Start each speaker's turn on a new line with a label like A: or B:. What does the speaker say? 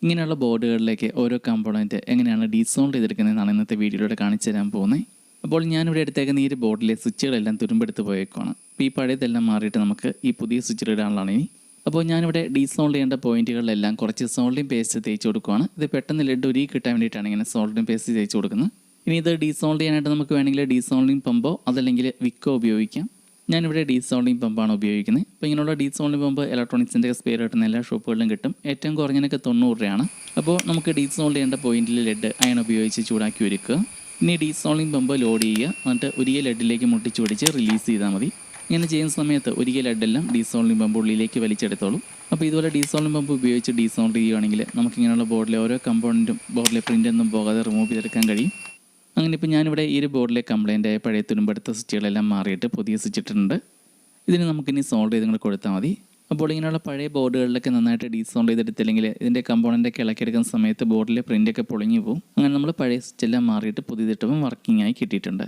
A: ഇങ്ങനെയുള്ള ബോർഡുകളിലേക്ക് ഓരോ കമ്പോണൻറ്റ് എങ്ങനെയാണ് ഡീസോൾവ് ചെയ്തെടുക്കുന്നതെന്നാണ് ഇന്നത്തെ വീഡിയോയിലൂടെ കാണിച്ചു തരാൻ പോകുന്നത്. അപ്പോൾ ഞാനിവിടെ എടുത്തേക്കുന്ന ഈ ഒരു ബോർഡിലെ സ്വിച്ചുകളെല്ലാം തുരുമ്പെടുത്ത് പോയേക്കുവാണ്. അപ്പോൾ ഈ പഴയതെല്ലാം മാറിയിട്ട് നമുക്ക് ഈ പുതിയ സ്വിച്ച് ഇടാനുള്ളതാണ് ഇനി. അപ്പോൾ ഞാനിവിടെ ഡീസോൾവ് ചെയ്യേണ്ട പോയിന്റുകളിലെല്ലാം കുറച്ച് സോൾഡിങ് പേസ്റ്റ് തേച്ച് കൊടുക്കുകയാണ്. ഇത് പെട്ടെന്ന് ലെഡ് ഉരുകി കിട്ടാൻ വേണ്ടിയിട്ടാണ് ഇങ്ങനെ സോൾഡിങ് പേസ്റ്റ് തേച്ച് കൊടുക്കുന്നത്. ഇനി ഇത് ഡീസോൾവ് ചെയ്യാനായിട്ട് നമുക്ക് വേണമെങ്കിൽ ഡീസോൾഡിങ് പമ്പോ അതല്ലെങ്കിൽ വിക്കോ ഉപയോഗിക്കാം. ഞാനിവിടെ ഡീസോൾഡിങ് പമ്പാണ് ഉപയോഗിക്കുന്നത്. അപ്പോൾ ഇങ്ങനെയുള്ള ഡീസോൾഡിങ് പമ്പ് ഇലക്ട്രോണിക്സിൻ്റെ സ്പെയർ കിട്ടുന്ന എല്ലാ ഷോപ്പുകളിലും കിട്ടും. ഏറ്റവും കുറഞ്ഞതിനൊക്കെ 90 രൂപയാണ്. അപ്പോൾ നമുക്ക് ഡീസോൾവ് ചെയ്യേണ്ട പോയിന്റിൽ ലെഡ് അയൺ ഉപയോഗിച്ച് ചൂടാക്കി ഒരുക്കുക. ഇനി ഡീസോൾഡിങ് പമ്പ് ലോഡ് ചെയ്യുക. എന്നിട്ട് ഉരുകിയ ലെഡിലേക്ക് മുട്ടിച്ച് പിടിച്ച് റിലീസ് ചെയ്താൽ മതി. ഇങ്ങനെ ചെയ്യുന്ന സമയത്ത് ഉരുകിയ ലെഡെല്ലാം ഡീസോൾഡിങ് പമ്പ് ഉള്ളിലേക്ക് വലിച്ചെടുത്തോളൂ. അപ്പോൾ ഇതുപോലെ ഡീസോൾഡിങ് പമ്പ് ഉപയോഗിച്ച് ഡീസോൾവ് ചെയ്യുകയാണെങ്കിൽ നമുക്കിങ്ങനെയുള്ള ബോർഡിലെ ഓരോ കമ്പോണൻറ്റും ബോർഡിലെ പ്രിൻ്റൊന്നും പോകാതെ റിമൂവ് ചെയ്തെടുക്കാൻ കഴിയും. അങ്ങനെ ഇപ്പോൾ ഞാനിവിടെ ഈ ഒരു ബോർഡിലെ കംപ്ലൈൻറ്റായ പഴയ തുരുമ്പെടുത്ത സ്വിച്ചുകളെല്ലാം മാറിയിട്ട് പുതിയ സ്വിച്ച് ഇട്ടിട്ടുണ്ട്. ഇതിന് നമുക്കിനി സോൾവ് ചെയ്ത് കൂടെ കൊടുത്താൽ മതി. അപ്പോൾ ഇങ്ങനെയുള്ള പഴയ ബോർഡുകളിലൊക്കെ നന്നായിട്ട് ഡീസോൾവ് ചെയ്തെടുത്തില്ലെങ്കിൽ ഇതിൻ്റെ കമ്പോണൻ്റൊക്കെ ഇളക്കിയെടുക്കുന്ന സമയത്ത് ബോർഡിലെ പ്രിൻ്റൊക്കെ പൊളിഞ്ഞു പോകും. അങ്ങനെ നമ്മൾ പഴയ സ്വിച്ചെല്ലാം മാറിയിട്ട് പുതിയതിട്ടവും വർക്കിംഗ് ആയി കിട്ടിയിട്ടുണ്ട്.